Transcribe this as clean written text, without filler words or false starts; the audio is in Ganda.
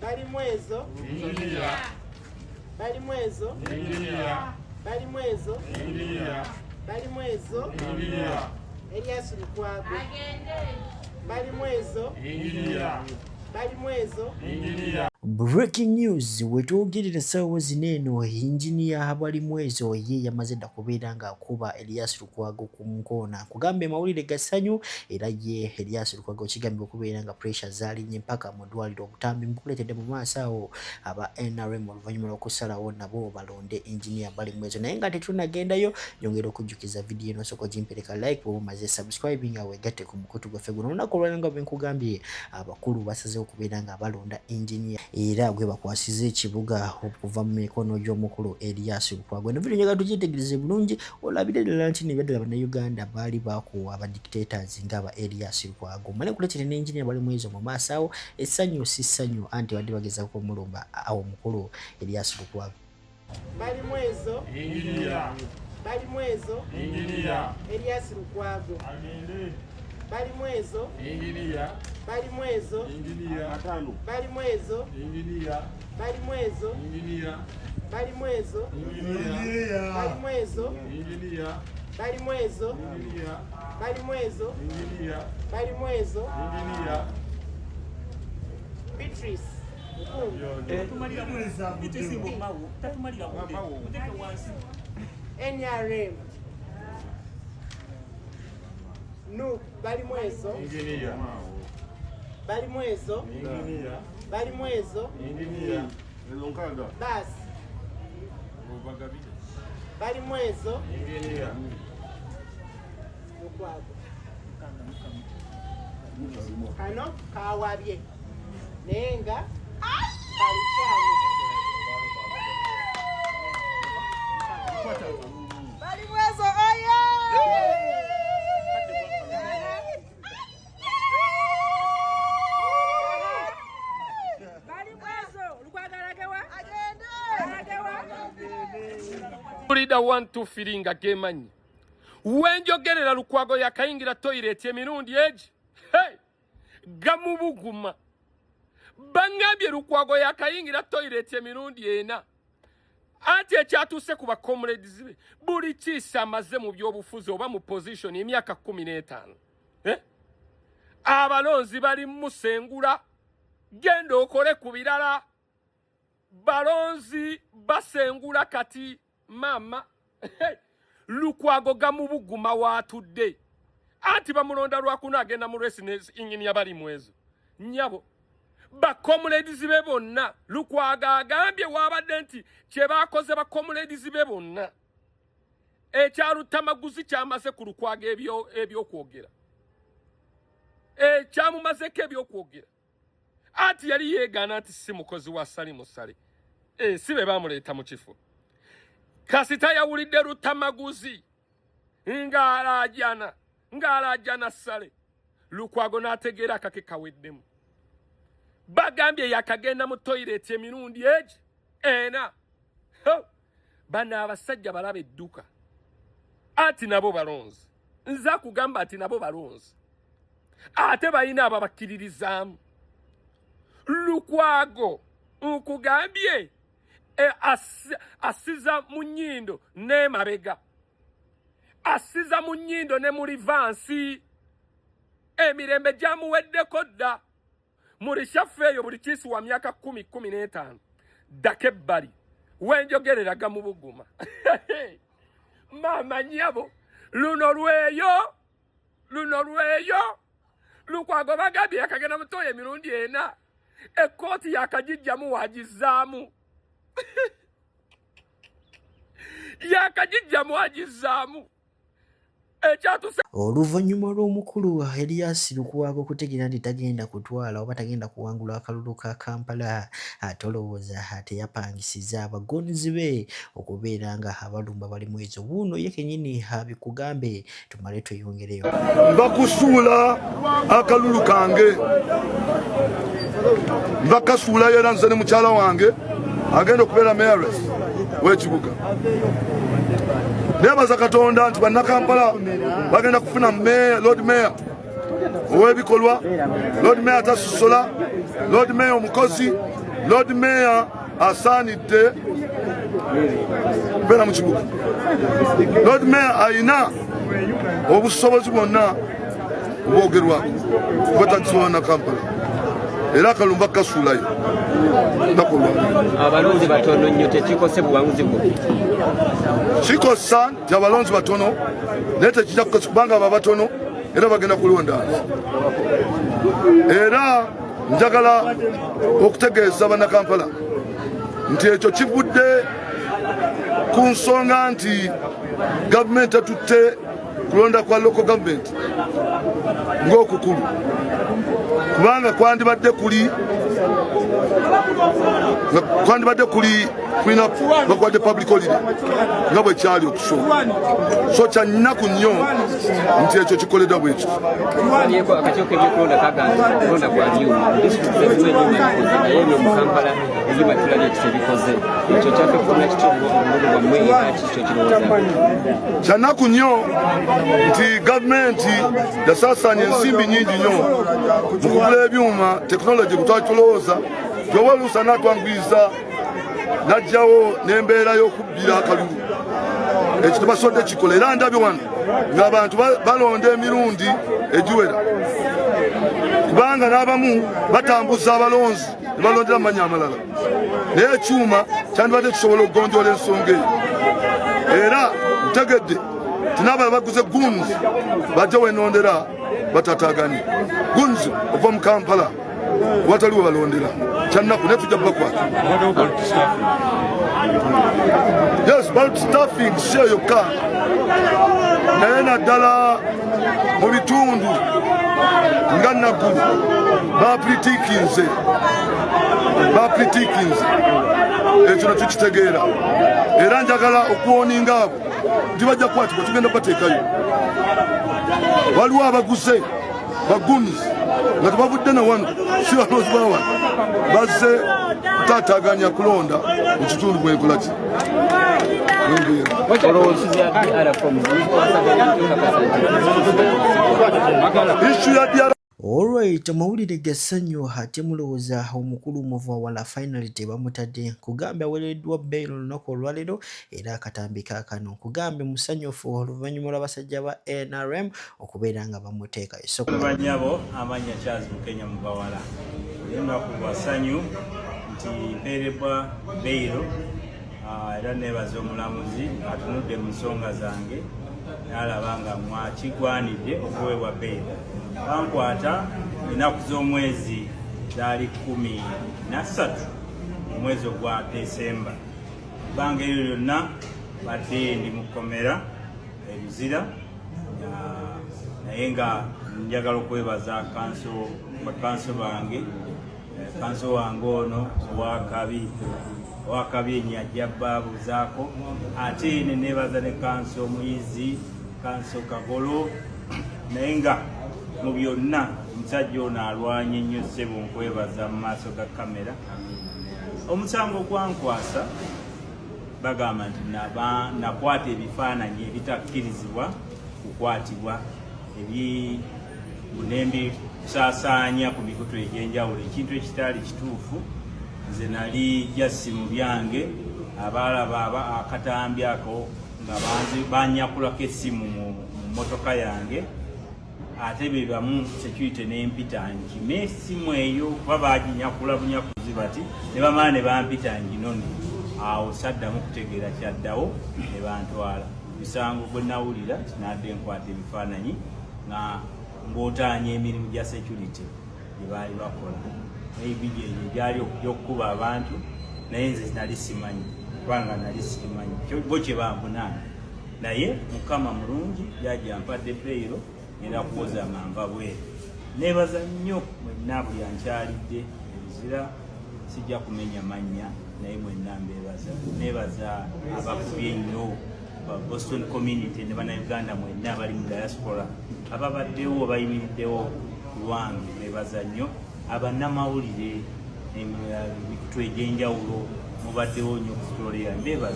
bali mwezo ingilia bali mwezo ingilia bali mwezo ingilia bali mwezo ingilia Elias Lukwago bali mwezo ingilia bali mwezo ingilia. Breaking news wetwogerera sawa zineno engineer habali mwezo ye yamaze dda kubeera nga akuba Elias Lukwago ku nkona kugambe mawulire gasanyu era ye Elias Lukwago kigambibwa okubeera nga pressure zaalinnye mpaka mu ddwaliro obutambi mbukuleetedde mu maaso awo aba NRM oluvannyuma lw'okusalawo nabo balonde engineer bali mwezo naye nga tetunagendayo nyongera okujjukiza vidiyo eno soko gimpereka like bw'oba omaze subscribing nga weegatte ku mukutu gwaffe guno olunaku olwaleero nga bwe nkugambye abakulu basazeewo okubeera nga balonda engineer era gwe bakwasiza ekibuga okuva mu mikono gy'omukulu Elias Lukwago. Eno video njaga tugitegereze bulungi olabire ddala nti nebeddala bannayuganda baali bakuwa aba dictators ng'aba Elias Lukwago. Mane kuleetera n'engineer bali mwezo mu maaso awo essanyu si ssanyu anti badde bagezaako omulumba awo omukulu Elias Lukwago. bali mwezo Ingilia bali mwezo ingilia Elias Lukwago agende bali mwezo ingilia bali mwezo ingilia atano bali mwezo ingilia bali mwezo ingilia bali mwezo ingilia bali mwezo ingilia bali mwezo ingilia bali mwezo ingilia bali mwezo ingilia Beatrice NRM no bali mwezo ingilia bali mwezo ingilia bali mwezo ingilia basi bali mwezo ingilia Lukwago kano kawabye naye nga kalikyali bali mwezo oyo bali mwezo Lukwago alagewa agende Leader 1 feeling gemanyi wenjogerera Lukwago yakayingira toilet emirundi eji hey gamubuguma bangambye Lukwago yakayingira toilet emirundi ena ati ekyatuse ku bakomrades be buli kisa amaze mu byobufuzi oba mu position emyaka 15 abalonzi bali musengula genda okole ku birala balonzi basengula kati mama Lukwago gamubuguma watudde anti bamulonda lwakuno agenda mu residence engineer bali mwezo nyabo bakomrades be bonna Lukwago agambye wabadde nti kye bakoze bakomrades be bonna ekyalutamaguzi kyamaze ku Lukwago ebyokwogera kyamumazeko ebyokwogera ati yali yeegaana nti si mukozi wa sali musale si be bamuleeta mu kifo kasita yawulidde lutamaguzi ng'alajana sale Lukwago n'ategeera akake kaweddemu bagambye yakagenda mu toilet emirundi eji ena bano abasajja balaba edduka ati nabo balonzi nza kugamba ati nabo balonzi ate balina ababakkiririzaamu Lukwago nkugambye asiza mu nnyindo ne mabega asiza mu nnyindo ne muri vansi emirembe gyamuweddeko dda muri shafeeyo buli kiisi wa myaka 10-15 ddako ebbali wenjogerera gamubuguma mama nyabo luno lweyo Lukwago bagambye yakagenda mutoya emirundi ena ekkooti yakagijjamu wagizaamu yakagijjamu wagizaamu ekyatuse oluvannyuma lw'omukulu Elias Lukwago okutegeera nti tagenda kutwala oba tagenda kuwangula akalulu ka Kampala atolowooza teyapangisiza abagonzi be okubeera nga abalumba bali mwezo wuuno ye kennyini abikugambe tumale tweyongereyo bakusuula akalulu kange bakasuula era nze ne mukyala wange agenda okubeera mayoress w'ekibuga nebaza Katonda nti bannakampala bagenda kufuna Lord Mayor ow'ebikolwa, Lord Mayor atasusola, Lord Mayor omukozi, Lord Mayor asaanidde kubeera mu kibuga. Lord Mayor alina obusobozi bwonna obwogerwako bwetagisobola na Kampala era akalumba kasuulayo nakolwa. Abalonzi batono nnyo tekikose buwanguzi bwo. Kikosa nti abalonzi batono naye tekijja kukosa kubanga abo batono era bagenda kulonda. Era njagala okutegeeza bannakampala nti ekyo kivudde ku nsonga nti gavumenti atutte kulonda kwa local government ng'okukulu kubanga kwandibadde kuli kulina bakwadde public holiday nga bwe kyali okusooka. So kya nnaku nnyo nti ekyo kikoleddwa bwe kityo. Yeko akakiiko k'ebyokulonda kaganza kulonda kwa byuma disitulikiti ezimu ebyuma naye byo mu Kampala ebyuma tulabye ekisebikoze ekyo kyaffe kufuna kityo obululu bwammwe era kikyo kirowooza. Kya nnaku nnyo nti gavumenti yasaasaanya ensimbi nnyingi nnyo mu kugula ebyuma tekinologi bwe tulowooza gyoba oluusa n'atwanguyiriza n'ajjawo n'embeera y'okubbira akalulu. Ekyo tebasobodde kikola era ndabye wano ng'abantu balonda emirundi egiwera kubanga n'abamu batambuza abalonzi ne balondera mu mannya amalala naye ekyuma kyandibadde kisobola okugonjoola ensonga eyo. Era ntegedde ti n'abala baguze gunzi bajja wenondera batataganye gunzi ova mu Kampala wataliwo balondera kyannaku naye tujja bakwata. Yes, bulk staffing siyo yokka naye naddala mu bitundu nga Naguru bapulitikinze ekyo nekikitegeera era njagala okuwoninga abo nti bajja kukwatibwa tugenda kubateekayo. Waliwo abaguze bagunzi nga tebavudde na wano si balonzi ba wano bazze kutaataaganya kulonda mu kitundu bwenkola ki. Issue ya DRC. Alright, amawulire gassanyu ate mulowooza omukulu Muvawala finally tebamutadde kugambye aweereddwa bail olunaku olwaleero era akatambi kaakano kugambye musanyufu oluvannyuma lw'abasajja ba NRM okubeera nga bamuteeka isoko. Banyabo amanya Charles Bukenya Muvawala olunaku lwa ssanyu nti mpeereddwa bail era neebaza omulamuzi atunudde mu nsonga zange n'alaba nga mwakigwanidde okuweebwa bail. Bankwata ennaku z'omwezi zaali 13 mu mwezi ogwa Desemba. Ebbanga eryo lyonna badde ndi mu kkomera Luzira naye nga njagala okwebaza bakanso bange kanso wange ono owakabi enyajja baabuzaako ate ne neebaza ne kanso Muyizi kanso Kagolo naye nga mu byonna omusajja ono alwanye ennyo ssebo nkwebaza mu maaso ga kamera. Omusango gwankwasa bagamba nti nakwata ebifaananyi ebitakkirizibwa kukwatibwa nebisaasaanya ku mikutu egy'enjawulo ekintu ekitaali kituufu. Nze nali jasi mu byange abalaba akatambi ako nga banyakulako essimu mu mmotoka yange ate be bamu security n'empita nkime essimu eyo kuba baginyakula bunyakuzi bati ne bamala ne bampita nginone. Awo saddamu kutegeera kyaddawo ne bantwala. Bisango gwe nawulira tinadde nkwata ebifaananyi nga ng'otaanya emirimu gya security gye baali bakola. Ebijjo egyo gyali okkuba abantu naye nze nali simanyi kubanga nali simanyi bo kye bambunaana. Naye Mukama mulungi jajja ampadde bail era kuwoza manva bweru. Neebaza nnyo mwenna buli ankyalidde Luzira sijja kumenya mannya naye mwenna mbeebaza. Neebaza abakubye ennyo ba Boston community ne bannayuganda mwenna abali mu diaspora ababaddewo bayimiriddewo ku lwange. Neebaza nnyo abannamawulire emikutu egy'enjawulo mubaddewo nnyo ku sitole yange. Mbeebaza.